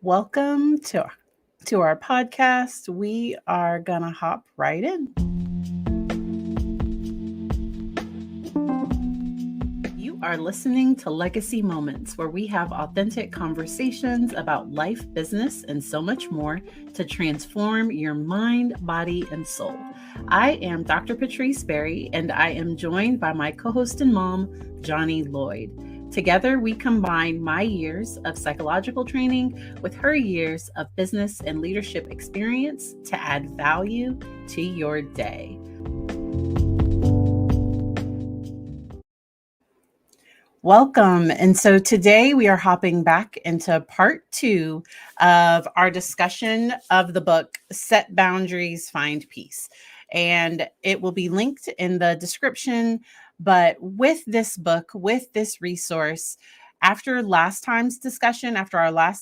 Welcome to our podcast. We are gonna hop right in. You are listening to Legacy Moments, where we have authentic conversations about life, business, and so much more to transform your mind, body, and soul. I am Dr. Patrice Berry, and I am joined by my co-host and mom, Johnnie Lloyd. Together, we combine my years of psychological training with her years of business and leadership experience to add value to your day. Welcome. And so today we are hopping back into part 2 of our discussion of the book, Set Boundaries, Find Peace. And it will be linked in the description. But with this book, with this resource, after our last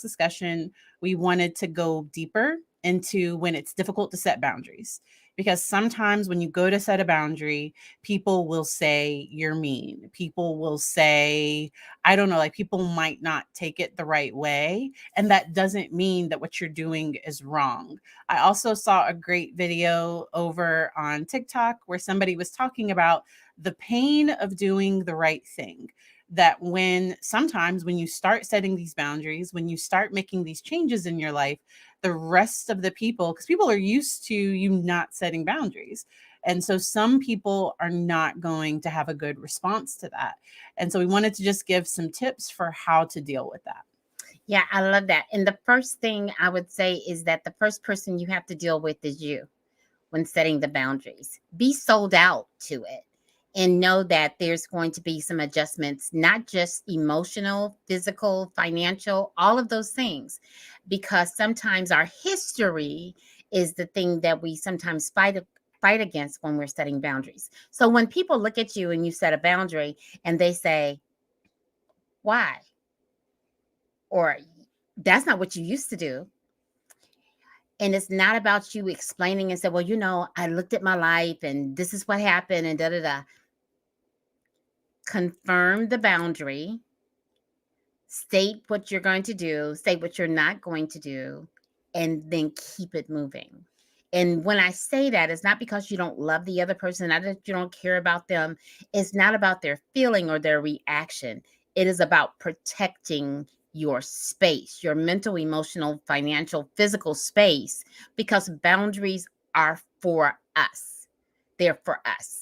discussion, we wanted to go deeper into when it's difficult to set boundaries. Because sometimes when you go to set a boundary, people will say you're mean. People will say, I don't know, like people might not take it the right way. And that doesn't mean that what you're doing is wrong. I also saw a great video over on TikTok where somebody was talking about the pain of doing the right thing. That sometimes when you start setting these boundaries, when you start making these changes in your life, the rest of the people, because people are used to you not setting boundaries. And so some people are not going to have a good response to that. And so we wanted to just give some tips for how to deal with that. Yeah, I love that. And the first thing I would say is that the first person you have to deal with is you when setting the boundaries. Be sold out to it and know that there's going to be some adjustments, not just emotional, physical, financial, all of those things, because sometimes our history is the thing that we sometimes fight against when we're setting boundaries. So when people look at you and you set a boundary and they say, why? Or that's not what you used to do. And it's not about you explaining and say, well, I looked at my life and this is what happened and da da da. Confirm the boundary, state what you're going to do, state what you're not going to do, and then keep it moving. And when I say that, it's not because you don't love the other person, not that you don't care about them. It's not about their feeling or their reaction. It is about protecting your space, your mental, emotional, financial, physical space, because boundaries are for us. They're for us.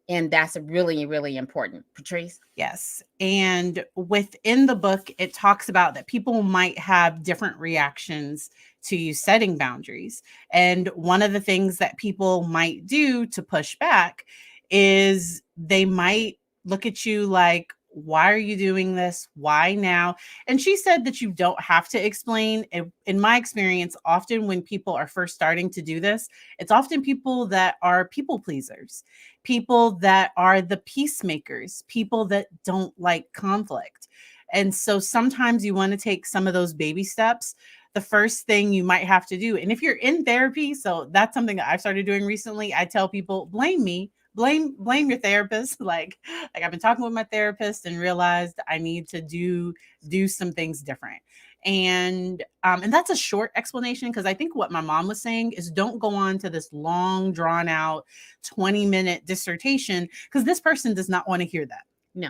And that's really, really important. Patrice? Yes. And within the book, it talks about that people might have different reactions to you setting boundaries. And one of the things that people might do to push back is they might look at you like, why are you doing this? Why now? And she said that you don't have to explain. In my experience, often when people are first starting to do this, it's often people that are people pleasers, people that are the peacemakers, people that don't like conflict. And so sometimes you want to take some of those baby steps. The first thing you might have to do, and if you're in therapy, so that's something that I've started doing recently, I tell people, blame me, blame your therapist. Like I've been talking with my therapist and realized I need to do some things different. And that's a short explanation, because I think what my mom was saying is don't go on to this long drawn out 20-minute dissertation, because this person does not want to hear that. No.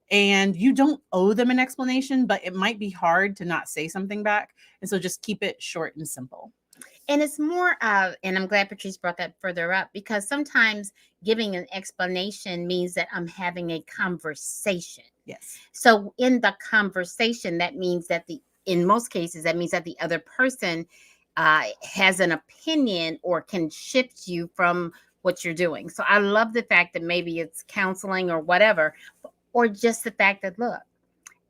And you don't owe them an explanation, but it might be hard to not say something back. And so just keep it short and simple. And it's more of, and I'm glad Patrice brought that further up, because sometimes giving an explanation means that I'm having a conversation. Yes. So in the conversation, that means that in most cases, that means that the other person has an opinion or can shift you from what you're doing. So I love the fact that maybe it's counseling or whatever, or just the fact that, look,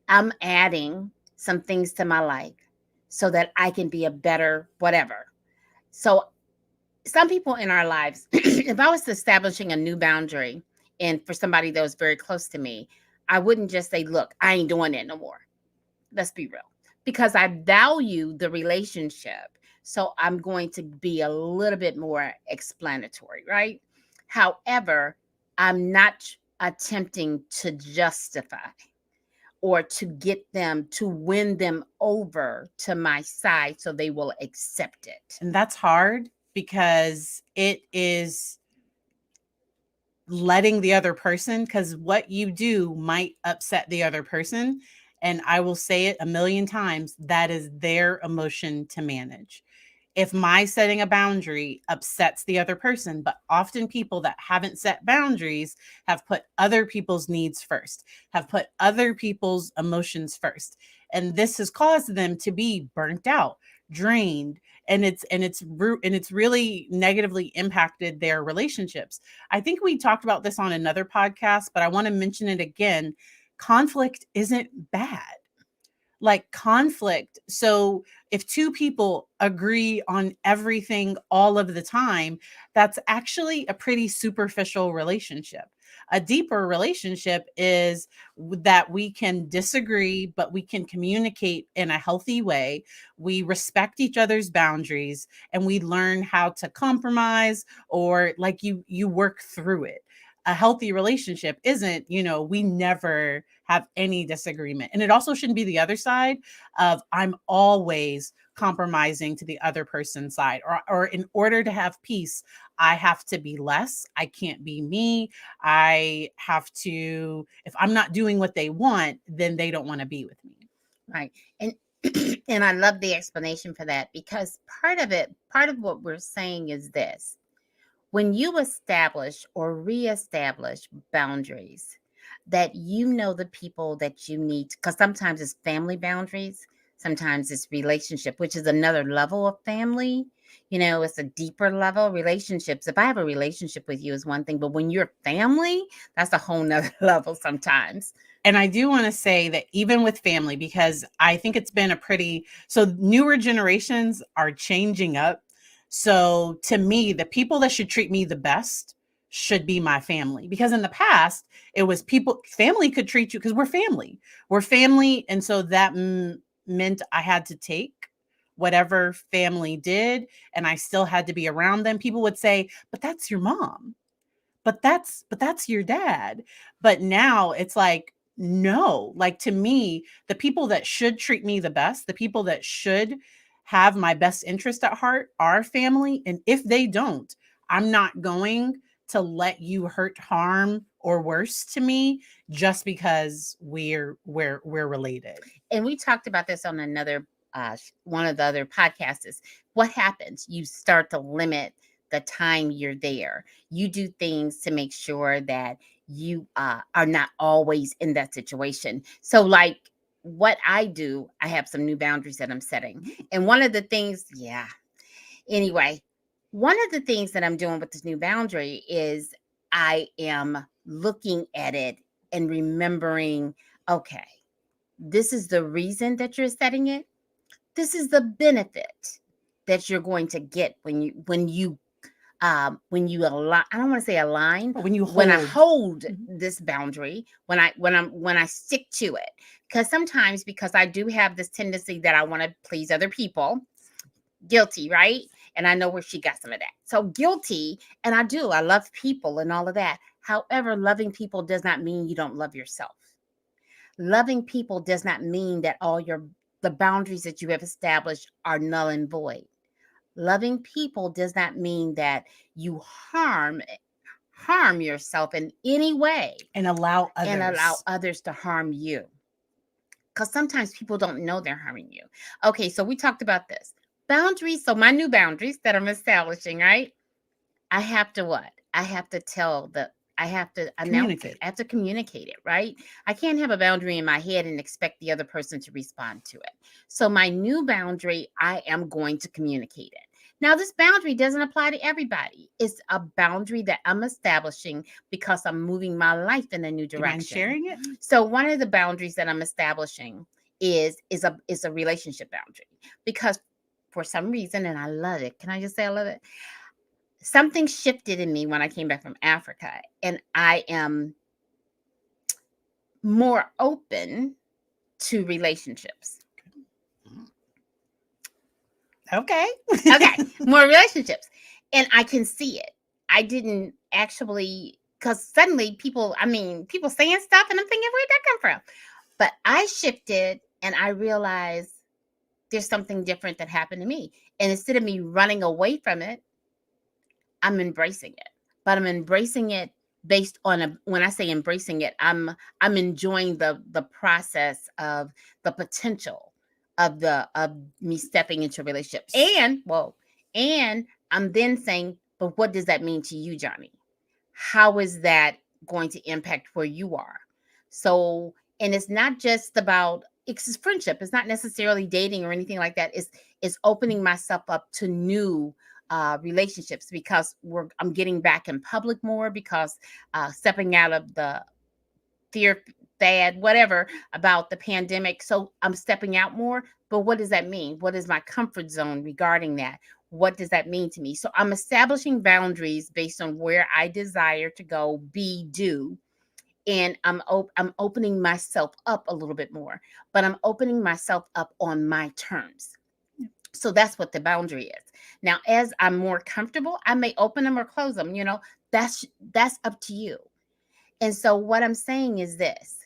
I'm adding some things to my life so that I can be a better whatever. So some people in our lives, if I was establishing a new boundary and for somebody that was very close to me, I wouldn't just say, look, I ain't doing that no more. Let's be real. Because I value the relationship. So I'm going to be a little bit more explanatory, right? However, I'm not attempting to justify or to get them, to win them over to my side so they will accept it. And that's hard because it is letting the other person, because what you do might upset the other person. And I will say it a million times, that is their emotion to manage. If my setting a boundary upsets the other person, but often people that haven't set boundaries have put other people's needs first, have put other people's emotions first. And this has caused them to be burnt out, drained, and it's really negatively impacted their relationships. I think we talked about this on another podcast, but I want to mention it again. Conflict isn't bad, like conflict. So if two people agree on everything all of the time, that's actually a pretty superficial relationship. A deeper relationship is that we can disagree, but we can communicate in a healthy way. We respect each other's boundaries and we learn how to compromise, or like you work through it. A healthy relationship isn't, we never have any disagreement. And it also shouldn't be the other side of I'm always compromising to the other person's side, or in order to have peace, I have to be less. I can't be me. I have to, if I'm not doing what they want, then they don't want to be with me. Right. And and I love the explanation for that, because part of what we're saying is this: when you establish or reestablish boundaries, that the people that you need, because sometimes it's family boundaries, sometimes it's relationship, which is another level of family. It's a deeper level. Relationships, if I have a relationship with you, is one thing, but when you're family, that's a whole nother level sometimes. And I do want to say that even with family, because I think it's been so newer generations are changing up. So to me, the people that should treat me the best should be my family, because in the past it was family could treat you because we're family. And so that meant I had to take whatever family did, and I still had to be around them. People would say, but that's your mom, but that's your dad. But now it's like, no, like to me, the people that should treat me the best, the people that should have my best interest at heart are family. And if they don't, I'm not going to let you hurt, harm, or worse to me just because we're related. And we talked about this on another one of the other podcasts. What happens? You start to limit the time you're there. You do things to make sure that you are not always in that situation. So like what I do, I have some new boundaries that I'm setting. And one of the things, anyway, one of the things that I'm doing with this new boundary is I am looking at it and remembering, okay, this is the reason that you're setting it. This is the benefit that you're going to get when you align. I don't want to say align. When I hold this boundary, when I stick to it, because I do have this tendency that I want to please other people. Guilty, right? And I know where she got some of that. So guilty, and I love people and all of that. However, loving people does not mean you don't love yourself. Loving people does not mean that the boundaries that you have established are null and void. Loving people does not mean that you harm yourself in any way and allow others to harm you. Because sometimes people don't know they're harming you. Okay, so we talked about this. Boundaries. So my new boundaries that I'm establishing, right? I have to what? I have to announce it. I have to communicate it, right? I can't have a boundary in my head and expect the other person to respond to it. So my new boundary, I am going to communicate it. Now, this boundary doesn't apply to everybody. It's a boundary that I'm establishing because I'm moving my life in a new direction. Sharing it? So one of the boundaries that I'm establishing is a relationship boundary, because for some reason, and I love it. Can I just say I love it? Something shifted in me when I came back from Africa, and I am more open to relationships. Okay. More relationships. And I can see it. I didn't actually, because suddenly people saying stuff, and I'm thinking, where'd that come from? But I shifted and I realized there's something different that happened to me. And instead of me running away from it, I'm embracing it. But I'm embracing it based on when I say embracing it, I'm enjoying the process of the potential of me stepping into a relationship. And I'm then saying, but what does that mean to you, Johnnie? How is that going to impact where you are? So, and it's not just about it's friendship. It's not necessarily dating or anything like that. It's opening myself up to new relationships because I'm getting back in public more because stepping out of the fear fad, whatever about the pandemic. So I'm stepping out more. But what does that mean? What is my comfort zone regarding that? What does that mean to me? So I'm establishing boundaries based on where I desire to go, be, do. And I'm opening myself up a little bit more, but I'm opening myself up on my terms. So that's what the boundary is. Now, as I'm more comfortable, I may open them or close them. That's up to you. And so what I'm saying is this: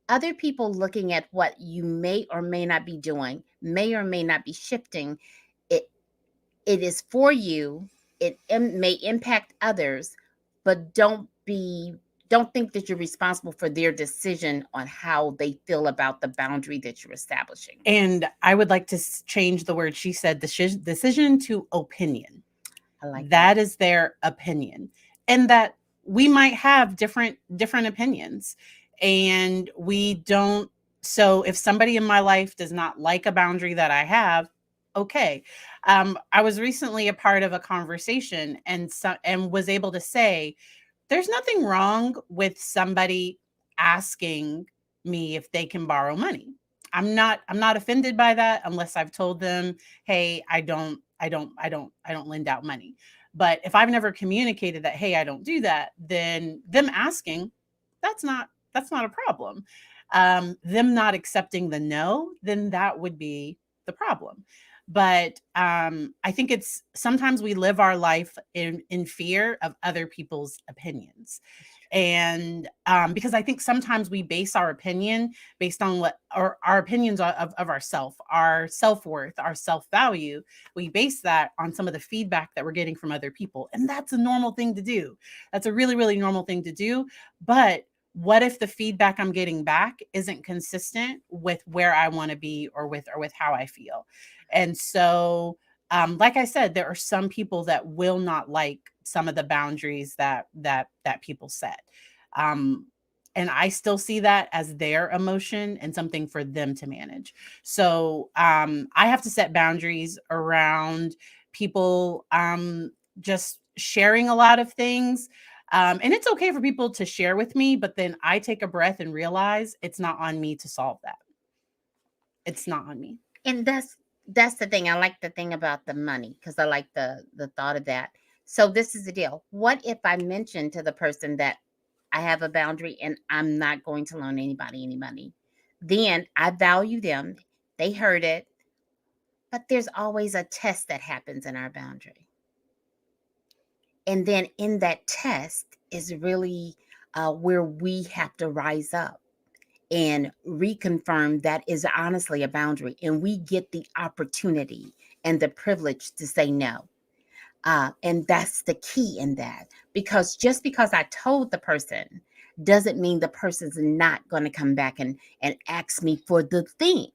other people looking at what you may or may not be doing, may or may not be shifting, it it is for you. It may impact others, but don't think that you're responsible for their decision on how they feel about the boundary that you're establishing. And I would like to change the word she said, decision to opinion. I like that is their opinion, and that we might have different opinions, and we don't. So if somebody in my life does not like a boundary that I have, okay. I was recently a part of a conversation and was able to say there's nothing wrong with somebody asking me if they can borrow money. I'm not offended by that unless I've told them, hey, I don't lend out money. But if I've never communicated that, hey, I don't do that, then them asking, that's not a problem. Them not accepting the no, then that would be the problem. But I think it's sometimes we live our life in fear of other people's opinions. And because I think sometimes we base our opinion based on what our opinions of ourself, our self-worth, our self-value. We base that on some of the feedback that we're getting from other people. And that's a normal thing to do. That's a really, really normal thing to do. But what if the feedback I'm getting back isn't consistent with where I want to be or with how I feel? And so like I said, there are some people that will not like some of the boundaries that people set. Um, and I still see that as their emotion and something for them to manage. So I have to set boundaries around people just sharing a lot of things. And it's okay for people to share with me, but then I take a breath and realize it's not on me to solve that. It's not on me. And that's the thing. I like the thing about the money because I like the thought of that. So this is the deal. What if I mention to the person that I have a boundary and I'm not going to loan anybody any money? Then I value them. They heard it. But there's always a test that happens in our boundary. And then in that test is really where we have to rise up and reconfirm that is honestly a boundary. And we get the opportunity and the privilege to say no. And that's the key in that. Because just because I told the person doesn't mean the person's not going to come back and ask me for the thing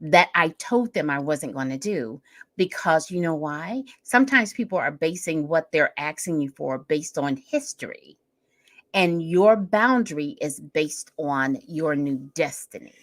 that I told them I wasn't going to do. Because you know why? Sometimes people are basing what they're asking you for based on history. And your boundary is based on your new destiny,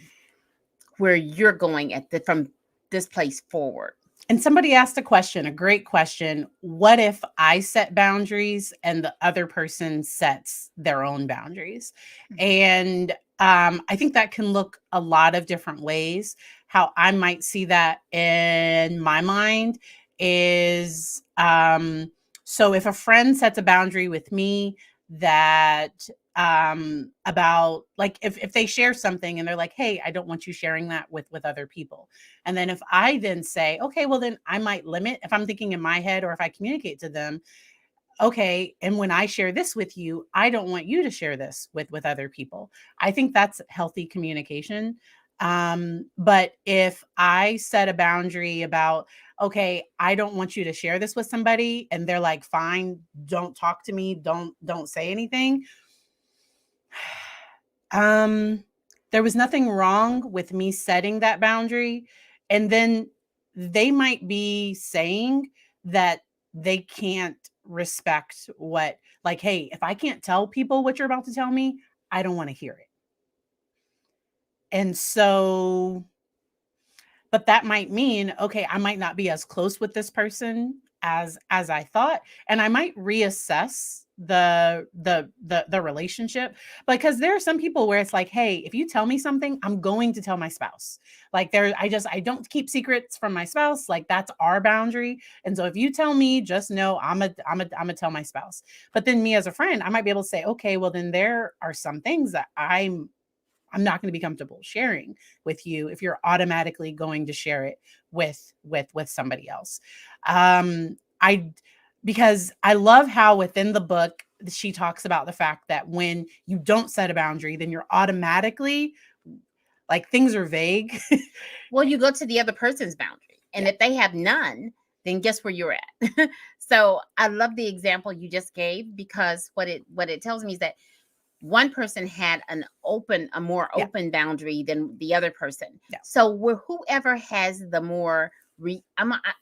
where you're going from this place forward. And somebody asked a question, a great question. What if I set boundaries and the other person sets their own boundaries? And I think that can look a lot of different ways. How I might see that in my mind is so if a friend sets a boundary with me that about like if they share something and they're like, hey, I don't want you sharing that with other people. And then if I then say, okay, well then I might limit, if I'm thinking in my head or if I communicate to them, okay, and when I share this with you, I don't want you to share this with other people. I think that's healthy communication. But if I set a boundary about, okay, I don't want you to share this with somebody, and they're like, fine, don't talk to me, don't say anything. Um, there was nothing wrong with me setting that boundary. And then they might be saying that they can't respect what, like, hey, if I can't tell people what you're about to tell me, I don't want to hear it. And so, but that might mean, okay, I might not be as close with this person as I thought, and I might reassess the relationship, because there are some people where it's like, hey, if you tell me something, I'm going to tell my spouse. Like, there, I don't keep secrets from my spouse. Like, that's our boundary. And so if you tell me, just know I'm a tell my spouse. But then me as a friend, I might be able to say, okay, well, then there are some things that I'm not going to be comfortable sharing with you if you're automatically going to share it with somebody else. I Because I love how within the book she talks about the fact that when you don't set a boundary, then you're automatically, like, things are vague. Well, you go to the other person's boundary, and Yeah. if they have none, then guess where you're at. So I love the example you just gave, because what it tells me is that one person had a more Yeah. open boundary than the other person. Yeah. So whoever has the more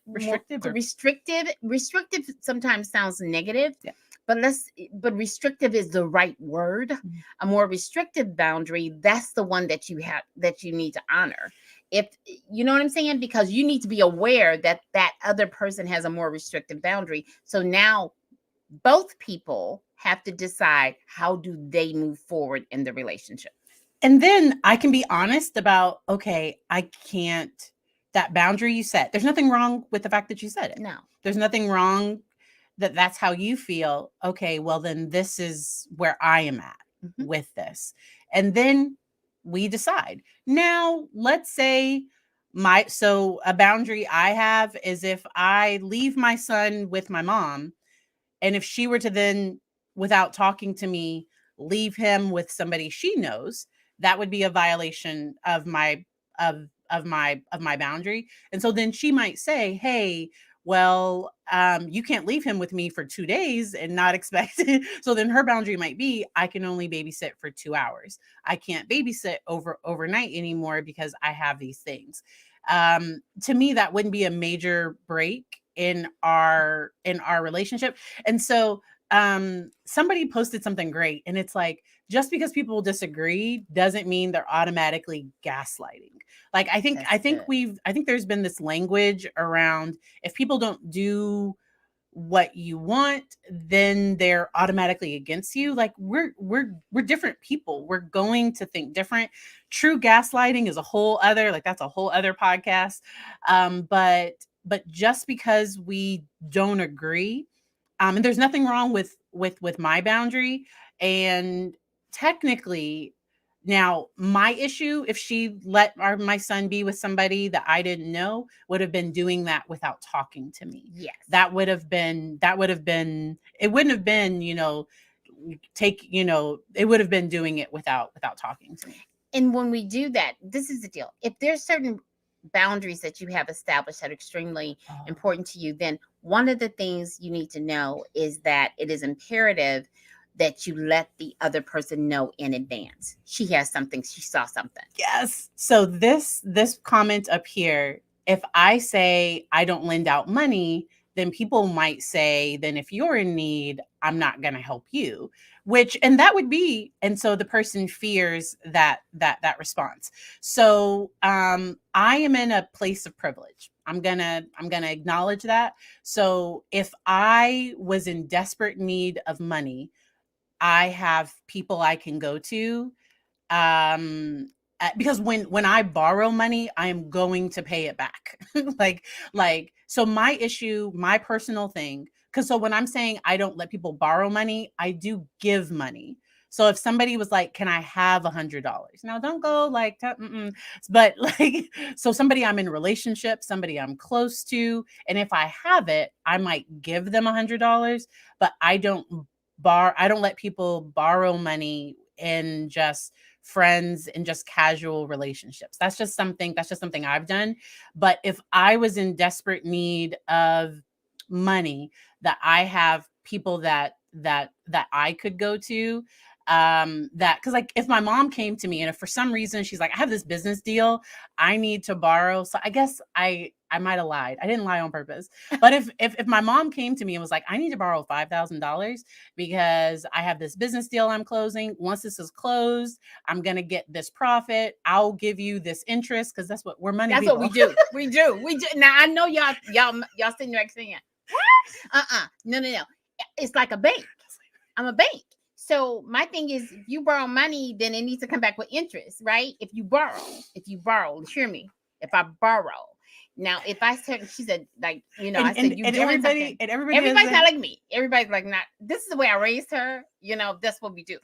Restrictive or- restrictive sometimes sounds negative. Yeah. But restrictive is the right word. Mhm. A more restrictive boundary, that's the one that you need to honor. If you know what I'm saying, because you need to be aware that that other person has a more restrictive boundary. So now both people have to decide, how do they move forward in the relationship. And then I can be honest about, okay, I can't, that boundary you set, there's nothing wrong with the fact that you said it. No. There's nothing wrong that that's how you feel. Okay, well, then this is where I am at with this. And then we decide. Now, let's say so a boundary I have is, if I leave my son with my mom, and if she were to then, without talking to me, leave him with somebody she knows, that would be a violation of my boundary. And so then she might say, hey, well, you can't leave him with me for 2 days and not expect it. So then her boundary might be, I can only babysit for 2 hours. I can't babysit overnight anymore because I have these things. To me, that wouldn't be a major break in our relationship. And so somebody posted something great, and it's like, just because people disagree doesn't mean they're automatically gaslighting. Like, I think there's been this language around, if people don't do what you want, then they're automatically against you. Like, we're different people. We're going to think different. True gaslighting is a whole other, like, that's a whole other podcast. But just because we don't agree, and there's nothing wrong with my boundary. And technically, now my issue, if she let my son be with somebody that I didn't know, would have been doing that without talking to me. Yes. It wouldn't have been, it would have been doing it without talking to me. And when we do that, this is the deal. If there's certain boundaries that you have established that are extremely important to you, then one of the things you need to know is that it is imperative that you let the other person know in advance. She saw something. Yes. So this comment up here, if I say I don't lend out money, then people might say, then if you're in need, I'm not going to help you, and that would be, and so the person fears that response. So I am in a place of privilege. I'm gonna acknowledge that. So if I was in desperate need of money, I have people I can go to, because when I borrow money, I am going to pay it back. So my issue, my personal thing, because so when I'm saying I don't let people borrow money, I do give money. So if somebody was like, can I have $100? Now don't go like, but like, so somebody I'm in a relationship, somebody I'm close to, and if I have it, I might give them $100, but I don't let people borrow money in just friends and just casual relationships. That's just something I've done. But if I was in desperate need of money, that I have people that I could go to, that, because like if my mom came to me and if for some reason she's like, I have this business deal, I need to borrow, so I guess I might have lied. I didn't lie on purpose. But if my mom came to me and was like, I need to borrow $5,000 because I have this business deal I'm closing. Once this is closed, I'm gonna get this profit. I'll give you this interest, because that's what we're money That's people. what we do. We do. Now I know y'all sitting there saying, what? No. It's like a bank. I'm a bank. So my thing is, if you borrow money, then it needs to come back with interest, right? If you borrow, hear me. If I borrow, now if I said, she said, like, I said, you doing something. And everybody's not like me. Everybody's like, not. This is the way I raised her. That's what we do.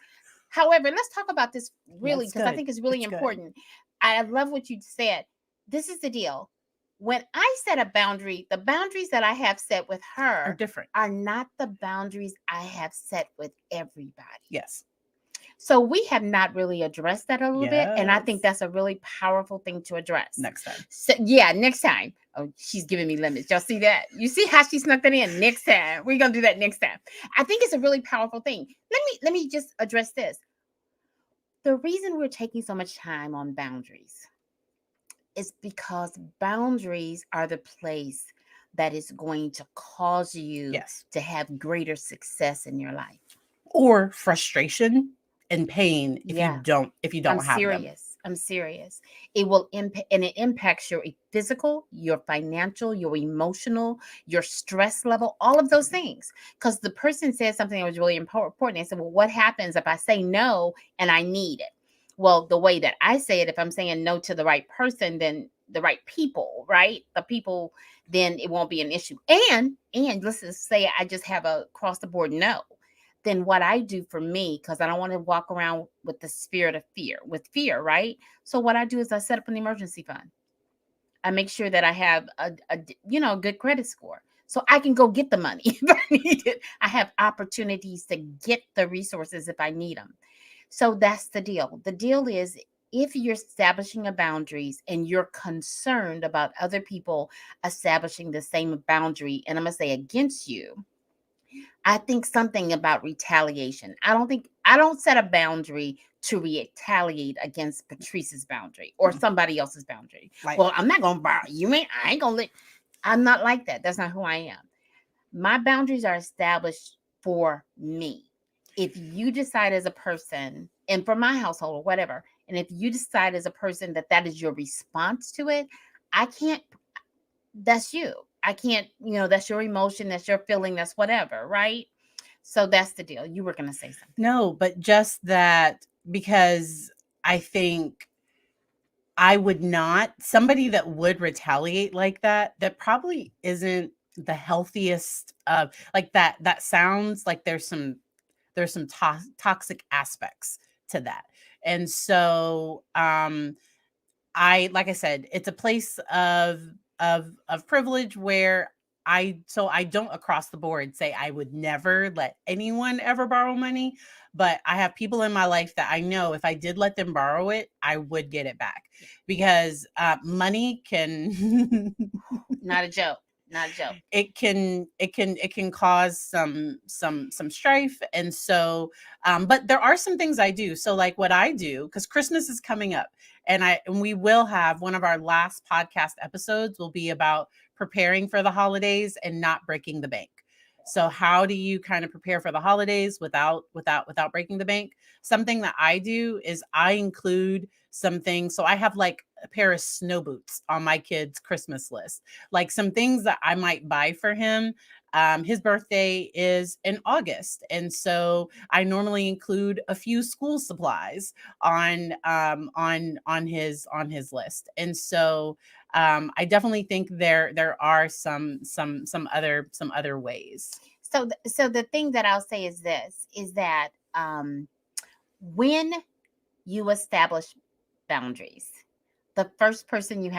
However, let's talk about this really, because I think it's really important. I love what you said. This is the deal. When I set a boundary, the boundaries that I have set with her are not the boundaries I have set with everybody. Yes. So we have not really addressed that a little bit. And I think that's a really powerful thing to address. Next time. So, next time. Oh, she's giving me limits. Y'all see that? You see how she snuck that in? Next time. We're going to do that next time. I think it's a really powerful thing. Let me just address this. The reason we're taking so much time on boundaries is because boundaries are the place that is going to cause you to have greater success in your life, or frustration and pain if you don't have them. I'm serious. It will impact, and it impacts your physical, your financial, your emotional, your stress level, all of those things. Because the person said something that was really important. They said, well, what happens if I say no and I need it? Well, the way that I say it, if I'm saying no to the right person, then the right people, right? The people, then it won't be an issue. And let's just say I just have a across the board no. Then what I do for me, because I don't want to walk around with the spirit of fear, right? So what I do is I set up an emergency fund. I make sure that I have a good credit score, so I can go get the money if I need it. I have opportunities to get the resources if I need them. So that's the deal. The deal is, if you're establishing a boundaries and you're concerned about other people establishing the same boundary, and I'm going to say against you, I think something about retaliation. I don't set a boundary to retaliate against Patrice's boundary or somebody else's boundary. Right. Well, I'm not going to borrow. I ain't going to I'm not like that. That's not who I am. My boundaries are established for me. If you decide as a person, and for my household or whatever, and if you decide as a person that is your response to it, that's you. I can't, that's your emotion, that's your feeling, that's whatever, right? So that's the deal. You were going to say something. No, but just that, because I think somebody that would retaliate like that probably isn't the healthiest of, like, that sounds like there's some toxic aspects to that. And so like I said, it's a place of privilege where I don't across the board say I would never let anyone ever borrow money, but I have people in my life that I know if I did let them borrow it, I would get it back, because money can not a joke. It can cause some strife. And so but there are some things I do. So like what I do, because Christmas is coming up, and we will have one of our last podcast episodes will be about preparing for the holidays and not breaking the bank. So how do you kind of prepare for the holidays without breaking the bank? Something that I do is I include some things. So I have like a pair of snow boots on my kid's Christmas list, like some things that I might buy for him. His birthday is in August, and so I normally include a few school supplies on his list. And so I definitely think there are some other ways. So the thing that I'll say is this, is that when you establish boundaries, the first person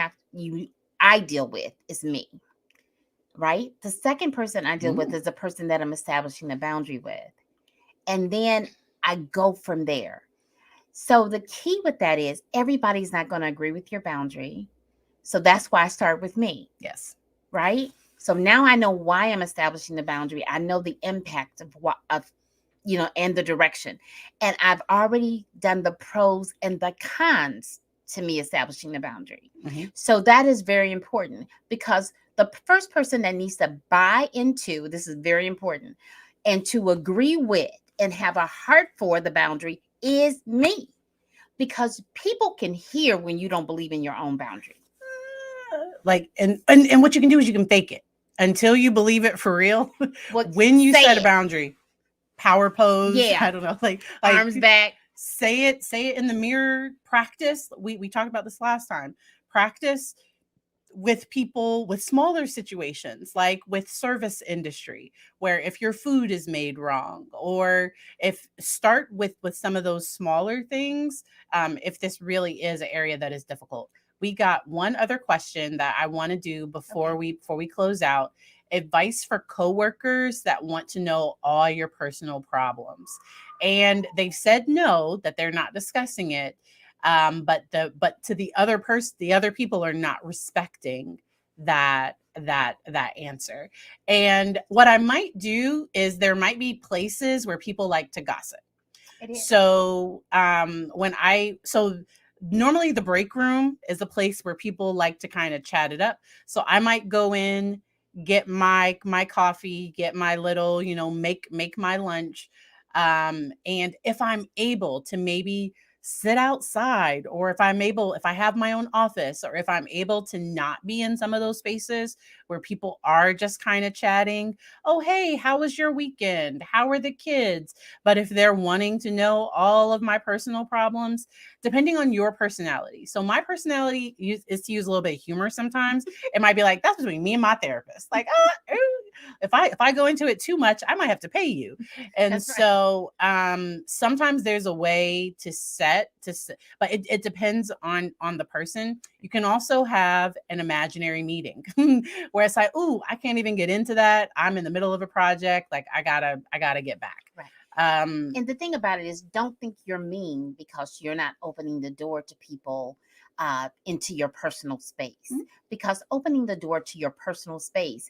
I deal with is me, right? The second person I deal with is the person that I'm establishing the boundary with. And then I go from there. So the key with that is everybody's not going to agree with your boundary. So that's why I start with me. Yes. Right? So now I know why I'm establishing the boundary. I know the impact of and the direction. And I've already done the pros and the cons to me establishing the boundary. Mm-hmm. So that is very important, because the first person that needs to buy into this is very important, and to agree with and have a heart for the boundary is me, because people can hear when you don't believe in your own boundary. Like, and what you can do is you can fake it until you believe it for real. When you set a boundary, power pose. Yeah. I don't know, like arms back. Say it in the mirror. Practice. We talked about this last time. Practice with people with smaller situations, like with service industry, where if your food is made wrong, or if start with some of those smaller things, if this really is an area that is difficult. We got one other question that I want to do before we close out. Advice for coworkers that want to know all your personal problems, and they've said no, that they're not discussing it. But to the other person, the other people are not respecting that answer. And what I might do is, there might be places where people like to gossip. So normally the break room is a place where people like to kind of chat it up. So I might go in, get my coffee, get my little, make my lunch. And if I'm able to maybe sit outside, or if I have my own office, or if I'm able to not be in some of those spaces where people are just kind of chatting, oh, hey, how was your weekend? How are the kids? But if they're wanting to know all of my personal problems, depending on your personality. So my personality is to use a little bit of humor sometimes. It might be like, that's between me and my therapist. Like, if I go into it too much, I might have to pay you. And that's so sometimes there's a way to set, but it depends on the person. You can also have an imaginary meeting where it's like, ooh, I can't even get into that. I'm in the middle of a project. Like, I gotta get back. Right. And the thing about it is, don't think you're mean because you're not opening the door to people into your personal space. Mm-hmm. Because opening the door to your personal space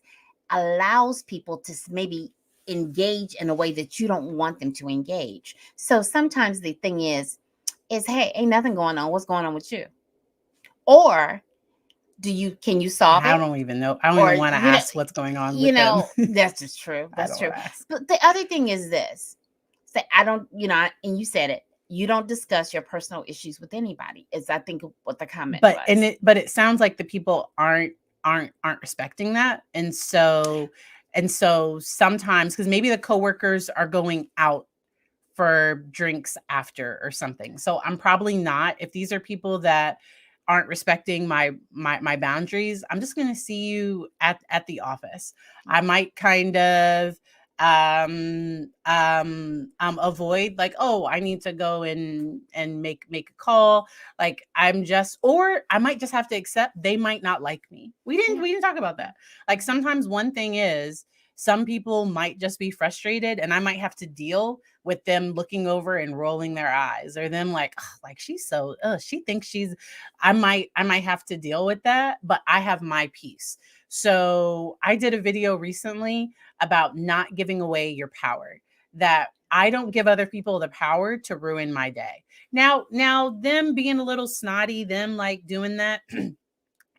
allows people to maybe engage in a way that you don't want them to engage. So sometimes the thing is, hey, ain't nothing going on. What's going on with you? Or can you solve it? I don't even know. I don't even want to ask what's going on with them. That's just true. That's true. But the other thing is this. Say, I don't, and you said it, you don't discuss your personal issues with anybody, is I think what the comment was. But it sounds like the people aren't respecting that. And so sometimes, because maybe the coworkers are going out for drinks after or something. So I'm probably not, if these are people that aren't respecting my boundaries, I'm just going to see you at the office. I might kind of avoid, like, oh, I need to go and make a call. Like, or I might just have to accept they might not like me. We didn't talk about that. Like, sometimes one thing is, some people might just be frustrated, and I might have to deal with them looking over and rolling their eyes, or them like, oh, like, she's so, she thinks she's, I might have to deal with that, but I have my piece. So I did a video recently about not giving away your power, that I don't give other people the power to ruin my day. Now them being a little snotty, them like doing that,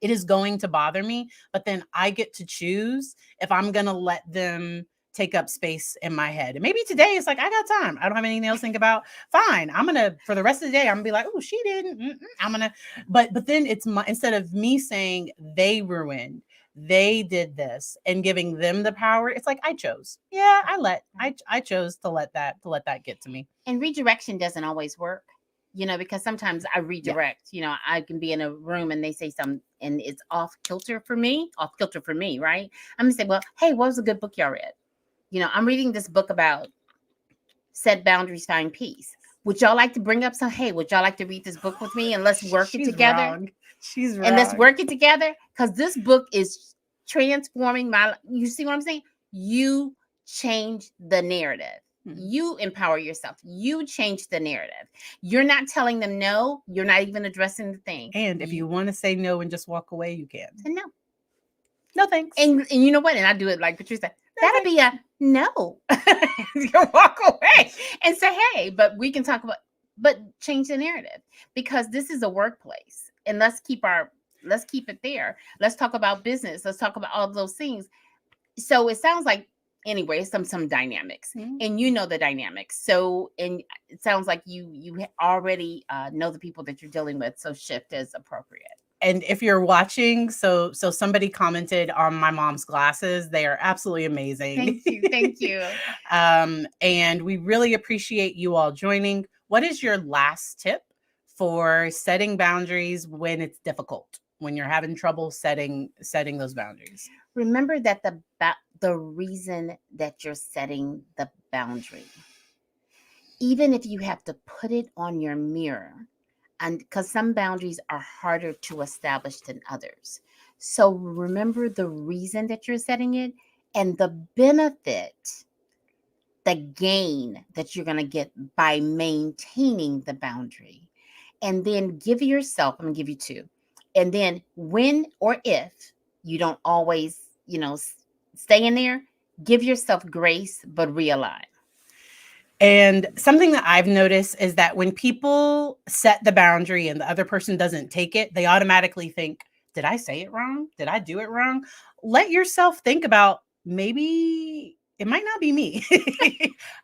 it is going to bother me, but then I get to choose if I'm going to let them take up space in my head. And maybe today it's like, I got time. I don't have anything else to think about. Fine. I'm going to, for the rest of the day, I'm gonna be like, oh, she didn't. I'm going to, but then it's instead of me saying they ruined, they did this, and giving them the power, it's like, I chose. Yeah, I chose to let that get to me. And redirection doesn't always work. Because sometimes I redirect, I can be in a room and they say something and it's off kilter for me, right? I'm gonna say, well, hey, what was a good book y'all read? I'm reading this book about set boundaries, find peace. Would y'all like to bring up some? Hey, would y'all like to read this book with me and let's work it together? Wrong. She's wrong. And let's work it together because this book is transforming my. You see what I'm saying? You change the narrative. You empower yourself. You change the narrative. You're not telling them no. You're not even addressing the thing. And if you want to say no and just walk away, you can. Say no. No thanks. And you know what? And I do it like Patrice said. That'll be a no. You walk away and say, hey, but we can talk about, but change the narrative because this is a workplace. And let's keep it there. Let's talk about business. Let's talk about all of those things. So it sounds like, anyway, some dynamics, and you know the dynamics. So, and it sounds like you already know the people that you're dealing with. So shift is appropriate. And if you're watching, so somebody commented on my mom's glasses. They are absolutely amazing. Thank you. And we really appreciate you all joining. What is your last tip for setting boundaries when it's difficult, when you're having trouble setting those boundaries? Remember that the reason that you're setting the boundary, even if you have to put it on your mirror, and because some boundaries are harder to establish than others. So remember the reason that you're setting it and the benefit, the gain that you're going to get by maintaining the boundary. And then give yourself, I'm going to give you two. And then when or if you don't always, stay in there, give yourself grace, but realign. And something that I've noticed is that when people set the boundary and the other person doesn't take it, they automatically think, did I say it wrong? Did I do it wrong? Let yourself think about, maybe it might not be me.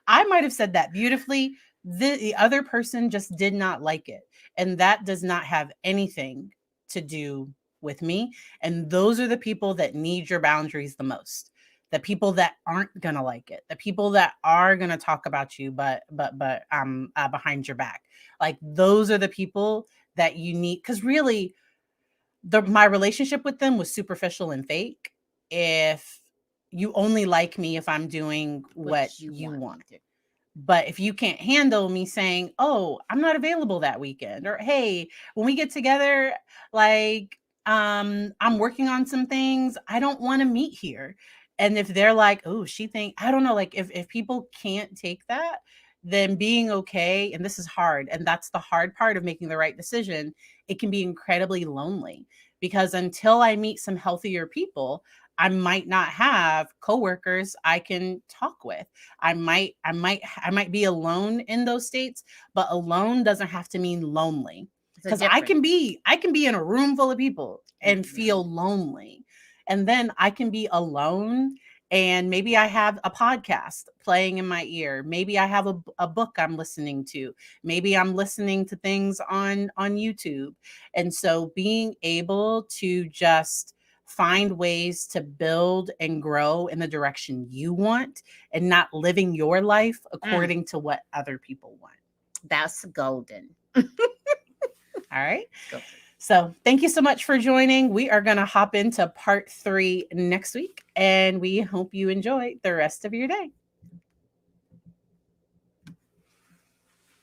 I might have said that beautifully. The other person just did not like it. And that does not have anything to do with me. And those are the people that need your boundaries the most. The people that aren't gonna like it, the people that are gonna talk about you, but behind your back. Like, those are the people that you need, because really, my relationship with them was superficial and fake. If you only like me if I'm doing what you want. But if you can't handle me saying, oh, I'm not available that weekend, or hey, when we get together, like, I'm working on some things, I don't want to meet here. And if they're like, oh, I don't know, like if people can't take that, then being okay, and this is hard, and that's the hard part of making the right decision, it can be incredibly lonely, because until I meet some healthier people, I might not have coworkers I can talk with. I might be alone in those states, but alone doesn't have to mean lonely. Because I can be in a room full of people and feel lonely. And then I can be alone, and maybe I have a podcast playing in my ear. Maybe I have a book I'm listening to. Maybe I'm listening to things on YouTube. And so being able to just find ways to build and grow in the direction you want, and not living your life according to what other people want. That's golden. All right. So thank you so much for joining. We are going to hop into part 3 next week, and we hope you enjoy the rest of your day.